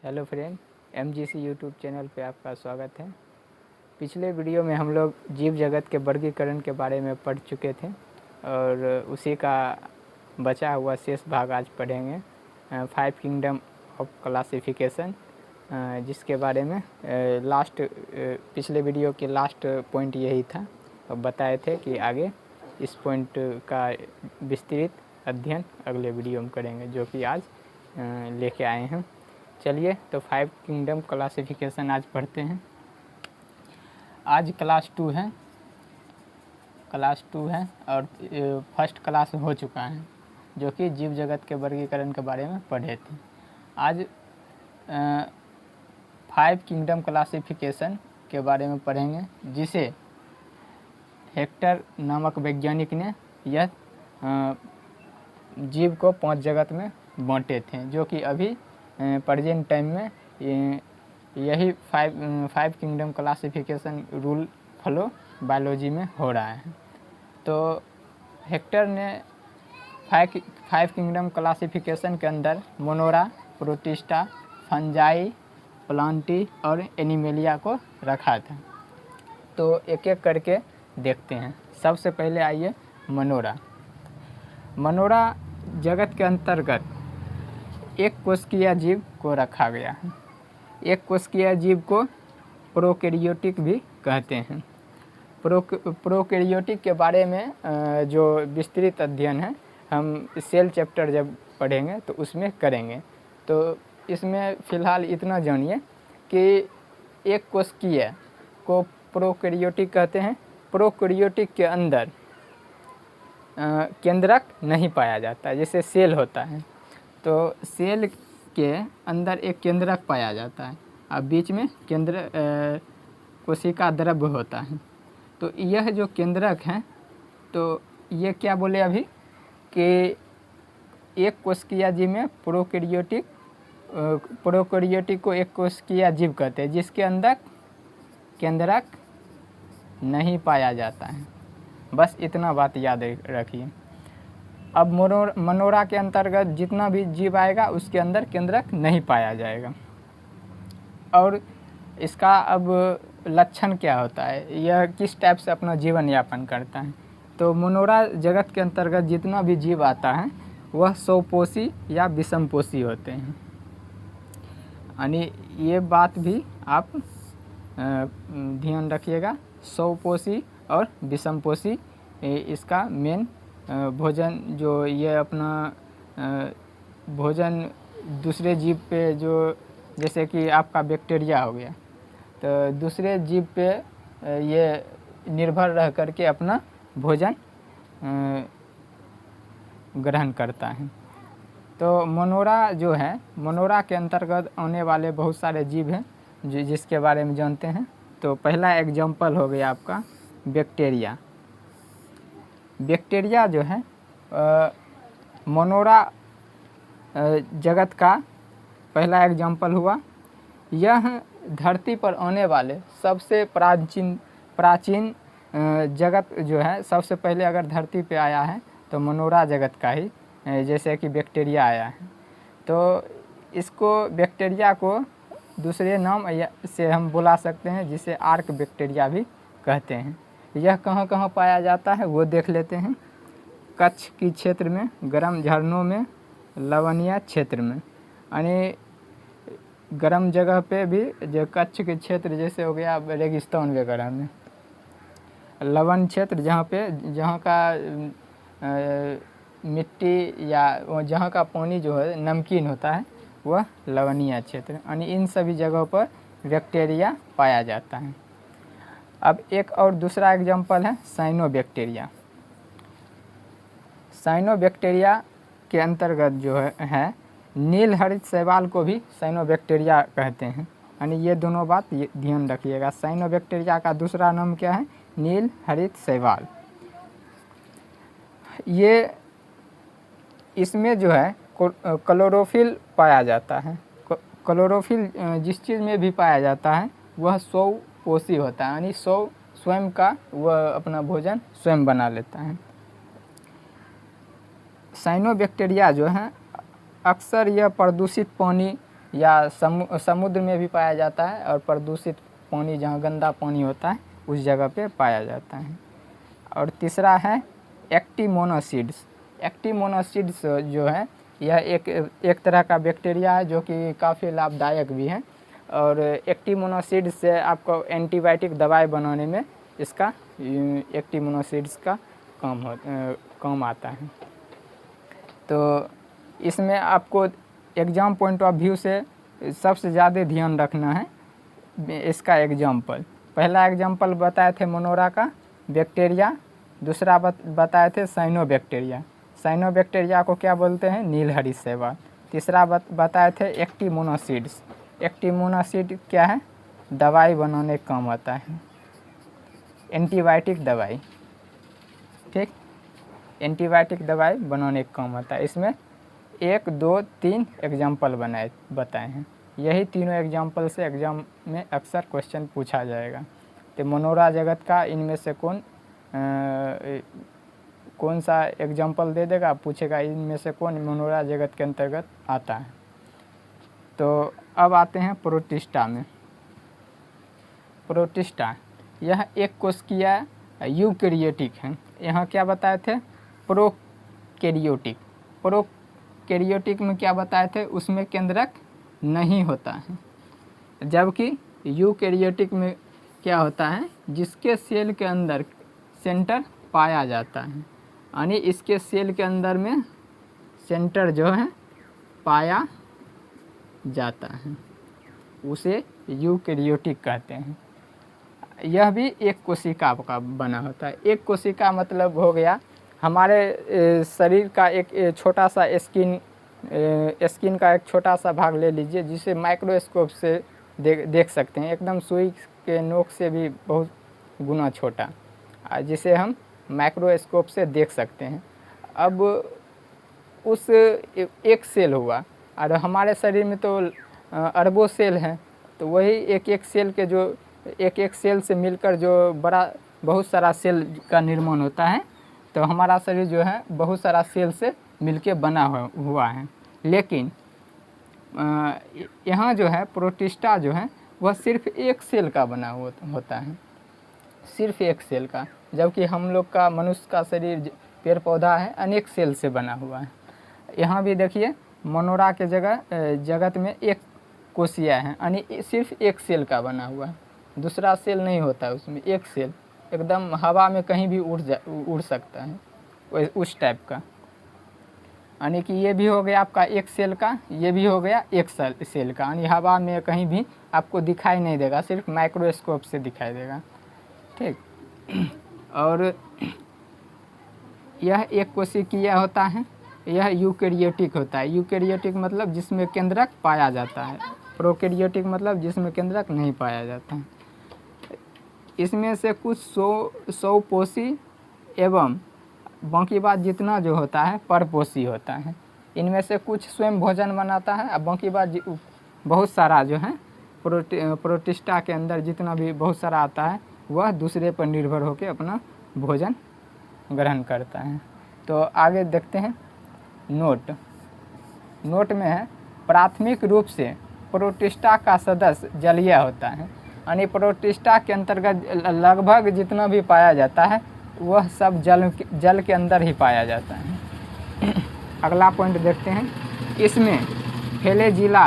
Hello friend, MGC YouTube channel पे आपका स्वागत है। पिछले वीडियो में हम लोग जीव जगत के वर्गीकरण के बारे में पढ़ चुके थे और उसी का बचा हुआ शेष भाग आज पढ़ेंगे। 5 किंगडम ऑफ क्लासिफिकेशन, जिसके बारे में पिछले वीडियो के लास्ट पॉइंट यही था और बताए थे कि आगे इस पॉइंट का विस्तृत अध्ययन अगले वीडियो में करेंगे, जो कि आज लेके आए हैं। चलिए तो 5 किंगडम क्लासिफिकेशन आज पढ़ते हैं। आज क्लास 2 है और फर्स्ट क्लास हो चुका है, जो कि जीव जगत के वर्गीकरण के बारे में पढ़े थे। आज 5 किंगडम क्लासिफिकेशन के बारे में पढ़ेंगे, जिसे हेक्टर नामक वैज्ञानिक ने यह जीव को 5 जगत में बांटे थे, जो कि अभी प्रेजेंट टाइम में यही 5 kingdom classification rule follow biology में हो रहा है। तो हेक्टर ने 5 किंगडम क्लासिफिकेशन के अंदर मोनोरा, प्रोटिस्टा, फंजाई, प्लांटी और एनिमेलिया को रखा था। तो एक एक करके देखते हैं। सबसे पहले आइए मनोरा जगत के अंतर्गत एक कोशिकीय जीव को रखा गया है। एक कोशिकीय जीव को प्रोकैरियोटिक भी कहते हैं। प्रोकैरियोटिक के बारे में जो विस्तृत अध्ययन है, हम सेल चैप्टर जब पढ़ेंगे तो उसमें करेंगे। तो इसमें फ़िलहाल इतना जानिए कि एक कोशिकीय को प्रोकैरियोटिक कहते हैं। प्रोकैरियोटिक के अंदर केंद्रक नहीं पाया जाता, जैसे सेल होता है तो सेल के अंदर एक केंद्रक पाया जाता है और बीच में कोशिका द्रव्य होता है। तो यह जो केंद्रक है, तो ये क्या बोले अभी कि एक कोशिकीय जीव में प्रोकैरियोटिक को एक कोशिकीय जीव कहते हैं, जिसके अंदर केंद्रक नहीं पाया जाता है। बस इतना बात याद रखिए। अब मनोरा के अंतर्गत जितना भी जीव आएगा उसके अंदर केंद्रक नहीं पाया जाएगा। और इसका अब लक्षण क्या होता है, यह किस टाइप से अपना जीवन यापन करता है। तो मनोरा जगत के अंतर्गत जितना भी जीव आता है वह स्वपोषी या विषमपोषी होते हैं। यानी ये बात भी आप ध्यान रखिएगा। स्वपोषी और विषमपोषी इसका मेन भोजन, जो ये अपना भोजन दूसरे जीव पे, जो जैसे कि आपका बैक्टीरिया हो गया, तो दूसरे जीव पे ये निर्भर रह करके अपना भोजन ग्रहण करता है। तो मनोरा जो है, मनोरा के अंतर्गत आने वाले बहुत सारे जीव हैं जिसके बारे में जानते हैं। तो पहला एग्जाम्पल हो गया आपका बैक्टीरिया। बैक्टीरिया जो है मनोरा जगत का पहला एग्जाम्पल हुआ। यह धरती पर आने वाले सबसे प्राचीन जगत जो है, सबसे पहले अगर धरती पे आया है तो मनोरा जगत का ही, जैसे कि बैक्टीरिया आया है। तो इसको बैक्टीरिया को दूसरे नाम से हम बुला सकते हैं, जिसे आर्क बैक्टीरिया भी कहते हैं। यह कहाँ कहाँ पाया जाता है वो देख लेते हैं। कच्छ की क्षेत्र में, गर्म झरनों में, लवणीय क्षेत्र में। यानी गर्म जगह पे भी, जो कच्छ के क्षेत्र जैसे हो गया रेगिस्तान वगैरह में, लवण क्षेत्र जहाँ का मिट्टी या जहाँ का पानी जो है नमकीन होता है, वह लवणीय क्षेत्र। यानी इन सभी जगहों पर बैक्टीरिया पाया जाता है। अब एक और दूसरा एग्जाम्पल है साइनोबैक्टीरिया। साइनोबैक्टीरिया के अंतर्गत जो है नील हरित शैवाल को भी साइनोबैक्टीरिया कहते हैं। यानी ये दोनों बात ध्यान रखिएगा। साइनोबैक्टीरिया का दूसरा नाम क्या है? नील हरित शैवाल। ये इसमें जो है क्लोरोफिल पाया जाता है। क्लोरोफिल जिस चीज़ में भी पाया जाता है वह स्वपोषी होता है, यानी स्वयं का वह अपना भोजन स्वयं बना लेता है। साइनोबैक्टीरिया जो है अक्सर यह प्रदूषित पानी या समुद्र में भी पाया जाता है, और प्रदूषित पानी जहाँ गंदा पानी होता है उस जगह पे पाया जाता है। और तीसरा है एक्टिनोमोनासिड्स। एक्टिनोमोनासिड्स जो है यह एक तरह का बैक्टीरिया है जो कि काफ़ी लाभदायक भी है, और एक्टिनोमोनासिड्स से आपको एंटीबायोटिक दवाई बनाने में इसका एक्टिनोमोनासिड्स का काम आता है। तो इसमें आपको एग्ज़ाम पॉइंट ऑफ व्यू से सबसे ज़्यादा ध्यान रखना है इसका एग्जाम्पल। पहला एग्जाम्पल बताए थे मोनोरा का बैक्टीरिया, दूसरा बताए थे साइनोबैक्टीरिया। साइनोबैक्टीरिया को क्या बोलते हैं? नीलहरी शैवाल। तीसरा बताए थे एक्टिनोमोनासिड्स। एक्टिनोमोनासिड क्या है? दवाई बनाने का काम आता है, एंटीबायोटिक दवाई। ठीक, एंटीबायोटिक दवाई बनाने का काम आता है। इसमें 1, 2, 3 एग्जाम्पल बताए हैं। यही तीनों एग्जाम्पल से एग्ज़ाम में अक्सर क्वेश्चन पूछा जाएगा। तो मोनोरा जगत का इनमें से कौन सा एग्जाम्पल दे देगा, पूछेगा इनमें से कौन मोनोरा जगत के अंतर्गत आता है। तो अब आते हैं प्रोटिस्टा में। प्रोटिस्टा यह एक कोशिकीय यूकैरियोटिक है। यहाँ क्या बताए थे? प्रोकैरियोटिक। प्रोकैरियोटिक में क्या बताए थे? उसमें केंद्रक नहीं होता है, जबकि यूकैरियोटिक में क्या होता है? जिसके सेल के अंदर सेंटर पाया जाता है, यानी इसके सेल के अंदर में सेंटर जो है पाया जाता है, उसे यूकैरियोटिक कहते हैं। यह भी एक कोशिका का बना होता है। एक कोशिका मतलब हो गया हमारे शरीर का एक छोटा सा स्किन का एक छोटा सा भाग ले लीजिए, जिसे माइक्रोस्कोप से देख सकते हैं, एकदम सुई के नोक से भी बहुत गुना छोटा, जिसे हम माइक्रोस्कोप से देख सकते हैं। अब उस एक सेल हुआ, और हमारे शरीर में तो अरबों सेल हैं, तो वही एक सेल के जो एक सेल से मिलकर जो बहुत सारा सेल का निर्माण होता है। तो हमारा शरीर जो है बहुत सारा सेल से मिलके बना हुआ है। लेकिन यहाँ जो है प्रोटिस्टा जो है वह सिर्फ एक सेल का बना होता है, सिर्फ एक सेल का, जबकि हम लोग का मनुष्य का शरीर पेड़ पौधा है अनेक सेल से बना हुआ है। यहाँ भी देखिए मोनोरा के जगत में एक कोशिका है, यानी सिर्फ एक सेल का बना हुआ है, दूसरा सेल नहीं होता है उसमें। एक सेल एकदम हवा में कहीं भी उड़ सकता है, उस टाइप का। यानी कि ये भी हो गया आपका एक सेल का, ये भी हो गया एक सेल का, यानी हवा में कहीं भी आपको दिखाई नहीं देगा, सिर्फ माइक्रोस्कोप से दिखाई देगा। ठीक, और यह एक कोशिकीय होता है, यह यूकैरियोटिक होता है। यूकैरियोटिक मतलब जिसमें केंद्रक पाया जाता है, प्रोकैरियोटिक मतलब जिसमें केंद्रक नहीं पाया जाता है। इसमें से कुछ सौ पोषी एवं बाकी बात जितना जो होता है परपोषी होता है। इनमें से कुछ स्वयं भोजन बनाता है, और बाकी बात बहुत सारा जो है प्रोटिस्टा के अंदर जितना भी बहुत सारा आता है वह दूसरे पर निर्भर होकर अपना भोजन ग्रहण करता है। तो आगे देखते हैं नोट में है प्राथमिक रूप से प्रोटिस्टा का सदस्य जलीय होता है, यानी प्रोटिस्टा के अंतर्गत लगभग जितना भी पाया जाता है वह सब जल के अंदर ही पाया जाता है। अगला पॉइंट देखते हैं, इसमें फ्लैजिला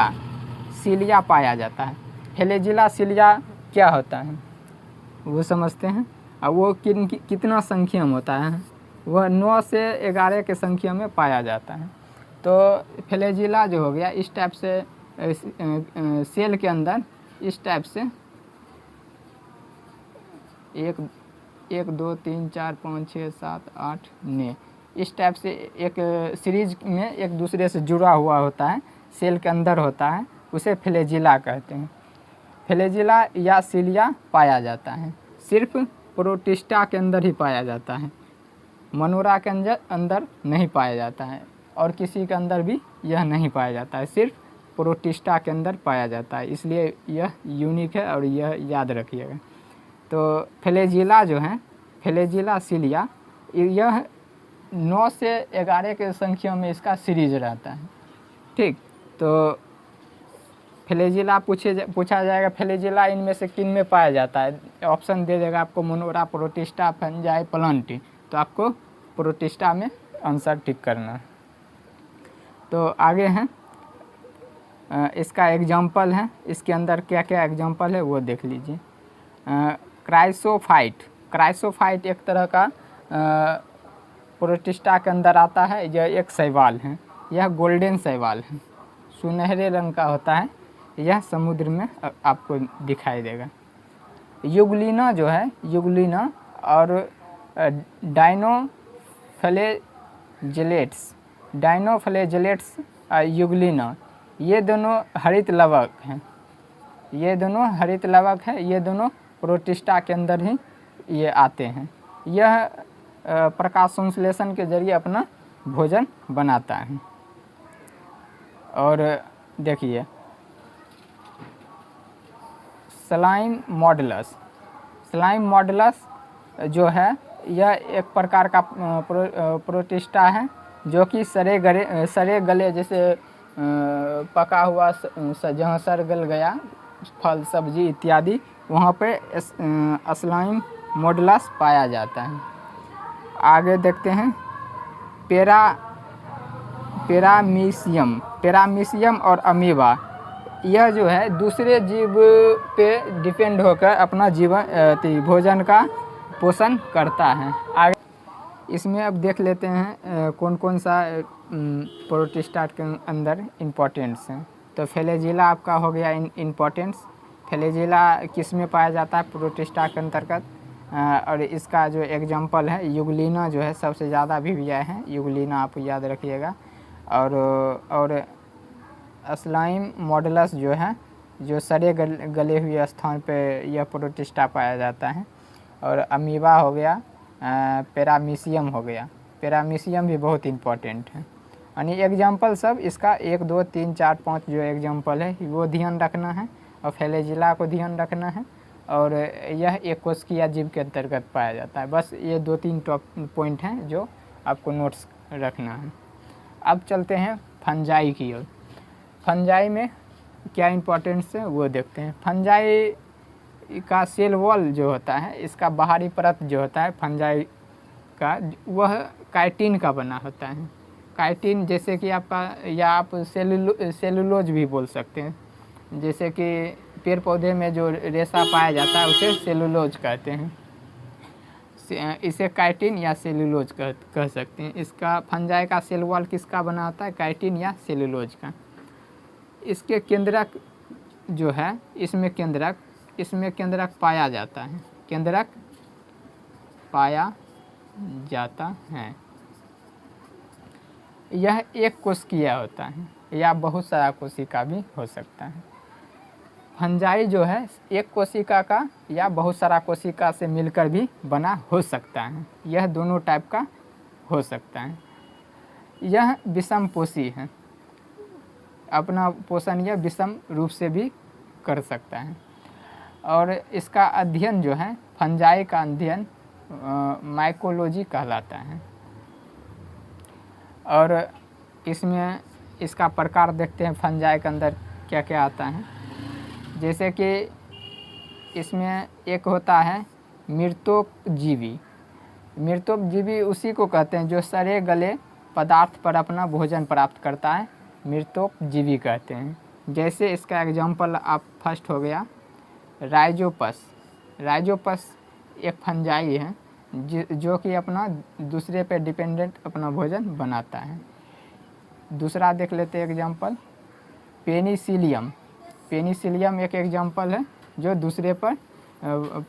सिलिया पाया जाता है। फ्लैजिला सिलिया क्या होता है वो समझते हैं। और वो कितना संख्या में होता है? वह 9 से 11 के संख्या में पाया जाता है। तो फ्लैजिला जो हो गया इस टाइप से सेल के अंदर इस टाइप से 1 2 3 4 5 6 7 8 9 इस टाइप से एक सीरीज में एक दूसरे से जुड़ा हुआ होता है, सेल के अंदर होता है, उसे फ्लैजिला कहते हैं। फ्लैजिला या सिलिया पाया जाता है, सिर्फ प्रोटिस्टा के अंदर ही पाया जाता है, मोनोरा के अंदर नहीं पाया जाता है, और किसी के अंदर भी यह नहीं पाया जाता है, सिर्फ प्रोटिस्टा के अंदर पाया जाता है। इसलिए यह यूनिक है और यह याद रखिएगा। तो फ्लैजिला जो है, फ्लैजिला सिलिया, यह 9 से 11 के संख्या में इसका सीरीज रहता है। ठीक, तो फ्लैजिला पूछा जाएगा फ्लैजिला इनमें से किन में पाया जाता है, ऑप्शन दे देगा आपको मोनोरा, प्रोटिस्टा, फंजाई, प्लांटी। तो आपको प्रोटिस्टा में आंसर टिक करना है। तो आगे हैं इसका एग्जाम्पल है, इसके अंदर क्या क्या एग्जाम्पल है वो देख लीजिए। क्राइसोफाइट एक तरह का प्रोटिस्टा के अंदर आता है। यह एक शैवाल है, यह गोल्डन शैवाल है, सुनहरे रंग का होता है, यह समुद्र में आपको दिखाई देगा। युगलिना जो है, युगलिना और डाइनोफ्लैजेलेट्स युगलिना, ये दोनों हरित लवक हैं, ये दोनों प्रोटिस्टा के अंदर ही ये आते हैं। यह प्रकाश संश्लेषण के जरिए अपना भोजन बनाता है। और देखिए स्लाइम मॉडलस जो है यह एक प्रकार का प्रोटिस्टा है जो कि सरे गले जैसे पका हुआ जहाँ सर गल गया फल सब्जी इत्यादि, वहाँ पे स्लाइम मॉडलस पाया जाता है। आगे देखते हैं पैरामीशियम और अमीबा, यह जो है दूसरे जीव पे डिपेंड होकर अपना भोजन का पोषण करता है। आगे इसमें अब देख लेते हैं कौन कौन सा प्रोटिस्टा के अंदर इम्पोर्टेंट्स हैं। तो फ्लैजिला आपका हो गया इम्पोर्टेंट्स। फ्लैजिला किस में पाया जाता है, प्रोटिस्टा के अंतर्गत। और इसका जो एग्जांपल है युगलिना जो है सबसे ज़्यादा अभिव्यय है, युगलिना आप याद रखिएगा। और स्लाइम मॉडलस जो है जो सड़े गले हुए स्थान पे यह प्रोटिस्टा पाया जाता है। और अमीबा हो गया, पैरामीशियम हो गया, पैरामीशियम भी बहुत इम्पोर्टेंट है। यानी एग्जांपल सब इसका 1 2 3 4 5 जो एग्जांपल है वो ध्यान रखना है, और फ्लैजिला को ध्यान रखना है। और यह एक कोशिकीय जीव के अंतर्गत पाया जाता है। बस ये 2-3 टॉप पॉइंट हैं जो आपको नोट्स रखना है। अब चलते हैं फंजाई की ओर। फंजाई में क्या इम्पोर्टेंस है वो देखते हैं। फंजाई का सेल वॉल जो होता है, इसका बाहरी परत जो होता है फंजाई का, वह काइटिन का बना होता है। काइटिन जैसे कि आपका, या आप सेलुलोज भी बोल सकते हैं। जैसे कि पेड़ पौधे में जो रेशा पाया जाता है उसे सेलुलोज कहते हैं, इसे काइटिन या सेलुलोज कह सकते हैं। इसका फंजाई का सेल वॉल किसका बना होता है, काइटिन या सेलुलोज का। इसके केंद्रक जो है, इसमें केंद्रक पाया जाता है, केंद्रक पाया जाता है। यह एक कोशिकीय होता है या बहुत सारा कोशिका भी हो सकता है। फंजाई जो है एक कोशिका का या बहुत सारा कोशिका से मिलकर भी बना हो सकता है, यह दोनों टाइप का हो सकता है। यह विषमपोषी है, अपना पोषण यह विषम रूप से भी कर सकता है। और इसका अध्ययन जो है, फंजाई का अध्ययन माइकोलॉजी कहलाता है। और इसमें इसका प्रकार देखते हैं फंजाई के अंदर क्या क्या आता है। जैसे कि इसमें एक होता है मृतोपजीवी। मृतोपजीवी उसी को कहते हैं जो सड़े गले पदार्थ पर अपना भोजन प्राप्त करता है, मृतोपजीवी कहते हैं। जैसे इसका एग्जांपल आप फर्स्ट हो गया राइजोपस। राइजोपस एक फंजाई है जो कि अपना दूसरे पे डिपेंडेंट अपना भोजन बनाता है। दूसरा देख लेते हैं एग्जांपल पेनिसिलियम। पेनिसिलियम एक एग्जांपल है जो दूसरे पर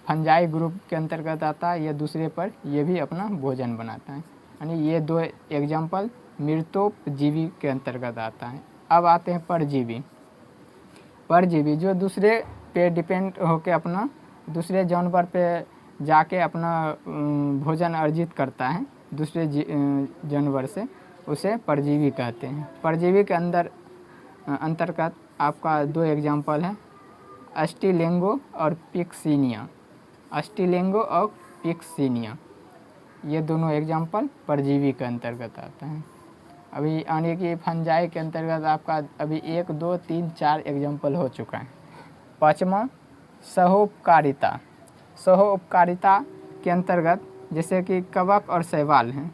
फंजाई ग्रुप के अंतर्गत आता है, यह दूसरे पर यह भी अपना भोजन बनाता है। यानी ये 2 एग्जांपल मृतोपजीवी के अंतर्गत आता है। अब आते हैं परजीवी। परजीवी जो दूसरे पे डिपेंड होकर अपना दूसरे जानवर पे जाके अपना भोजन अर्जित करता है दूसरे जानवर से, उसे परजीवी कहते हैं। परजीवी के अंतर्गत आपका 2 एग्जांपल है अस्टिलेंगो और पिक्सिनिया। अस्टिलेंगो और पिक्सिनिया ये दोनों एग्जांपल परजीवी के अंतर्गत आते हैं। अभी यानी कि फंजाई के अंतर्गत आपका अभी 1 2 3 4 एग्जाम्पल हो चुका है। पाँचवा सहोपकारिता। सहोपकारिता के अंतर्गत जैसे कि कवक और शैवाल हैं,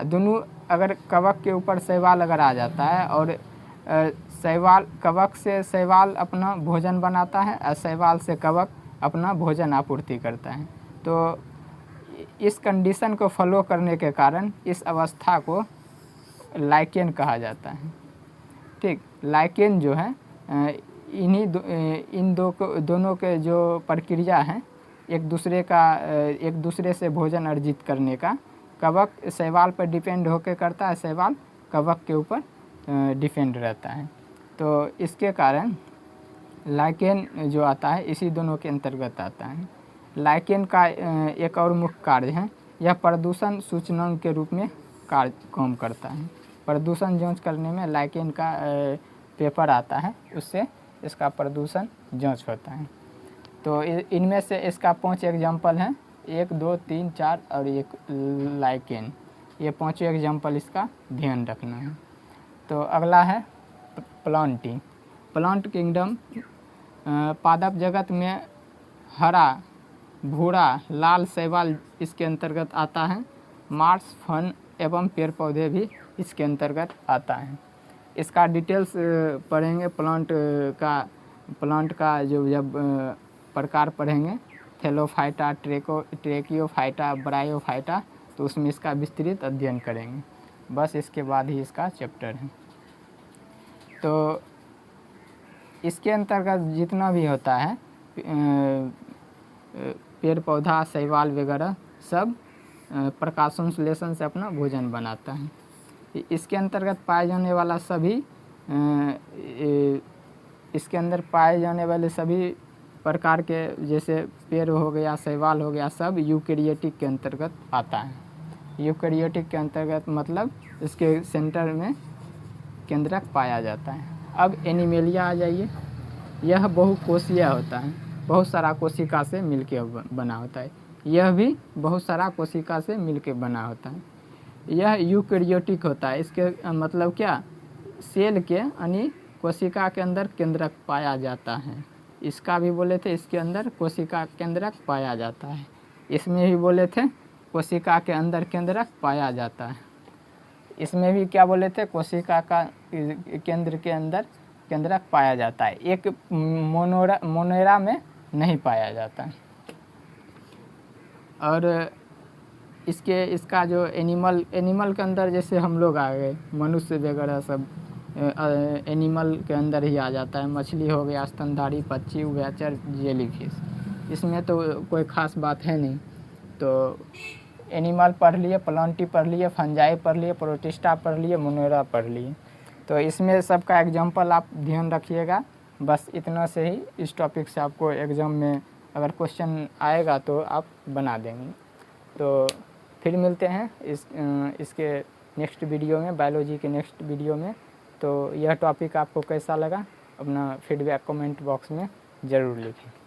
दोनों अगर कवक के ऊपर शैवाल अगर आ जाता है और शैवाल कवक से शैवाल अपना भोजन बनाता है और शैवाल से कवक अपना भोजन आपूर्ति करता है, तो इस कंडीशन को फॉलो करने के कारण इस अवस्था को लाइकेन कहा जाता है। ठीक, लाइकेन जो है इन दोनों के जो प्रक्रिया है एक दूसरे से भोजन अर्जित करने का, कवक शैवाल पर डिपेंड होकर करता है, शैवाल कवक के ऊपर डिपेंड रहता है। तो इसके कारण लाइकेन जो आता है इसी दोनों के अंतर्गत आता है। लाइकेन का एक और मुख्य कार्य है, यह प्रदूषण सूचनांक के रूप में काम करता है। प्रदूषण जांच करने में लाइकेन का पेपर आता है, उससे इसका प्रदूषण जांच होता है। तो इनमें से इसका 5 एग्जाम्पल हैं, 1 2 3 4 और एक लाइकेन, ये 5 एग्जाम्पल इसका ध्यान रखना है। तो अगला है प्लांटिंग। प्लांट किंगडम पादप जगत में हरा, भूरा, लाल शैवाल इसके अंतर्गत आता है। मार्स, फन एवं पेड़ पौधे भी इसके अंतर्गत आता है। इसका डिटेल्स पढ़ेंगे प्लांट का जो जब प्रकार पढ़ेंगे, थैलोफाइटा, ट्रेकियोफाइटा, ब्रायोफाइटा, तो उसमें इसका विस्तृत अध्ययन करेंगे। बस इसके बाद ही इसका चैप्टर है। तो इसके अंतर्गत जितना भी होता है पेड़ पौधा, शैवाल वगैरह सब प्रकाश संश्लेषण से अपना भोजन बनाता है। इसके अंतर्गत पाए जाने वाला सभी इसके अंदर पाए जाने वाले सभी प्रकार के जैसे पेड़ हो गया, शैवाल हो गया, सब यूकेरियोटिक के अंतर्गत आता है। यूकेरियोटिक के अंतर्गत मतलब इसके सेंटर में केंद्रक पाया जाता है। अब एनिमेलिया आ जाइए। यह बहुकोशीय होता है, बहुत सारा कोशिका से मिलके बना होता है। यह भी बहुत सारा कोशिका से मिलके बना होता है। यह यूकेरियोटिक होता है। इसके मतलब क्या, सेल के यानी कोशिका के अंदर केंद्रक पाया जाता है। इसका भी बोले थे इसके अंदर कोशिका केंद्रक पाया जाता है। इसमें भी बोले थे कोशिका के अंदर केंद्रक पाया जाता है। इसमें भी क्या बोले थे, कोशिका का केंद्र के अंदर केंद्रक पाया जाता है। एक मोनेरा में नहीं पाया जाता है। और इसका जो एनिमल के अंदर जैसे हम लोग आ गए, मनुष्य वगैरह सब एनिमल के अंदर ही आ जाता है। मछली हो गया, स्तनधारी पक्षी, उभयचर, जेलीफिश, इसमें तो कोई ख़ास बात है नहीं। तो एनिमल पढ़ लिए, प्लांटी पढ़ लिए, फंजाई पढ़ लिए, प्रोटिस्टा पढ़ लिए, मोनेरा पढ़ लिए। तो इसमें सबका एग्जाम्पल आप ध्यान रखिएगा। बस इतना से ही इस टॉपिक से आपको एग्ज़ाम में अगर क्वेश्चन आएगा तो आप बना देंगे। तो फिर मिलते हैं इसके नेक्स्ट वीडियो में, बायोलॉजी के नेक्स्ट वीडियो में। तो यह टॉपिक आपको कैसा लगा अपना फीडबैक कमेंट बॉक्स में ज़रूर लिखें।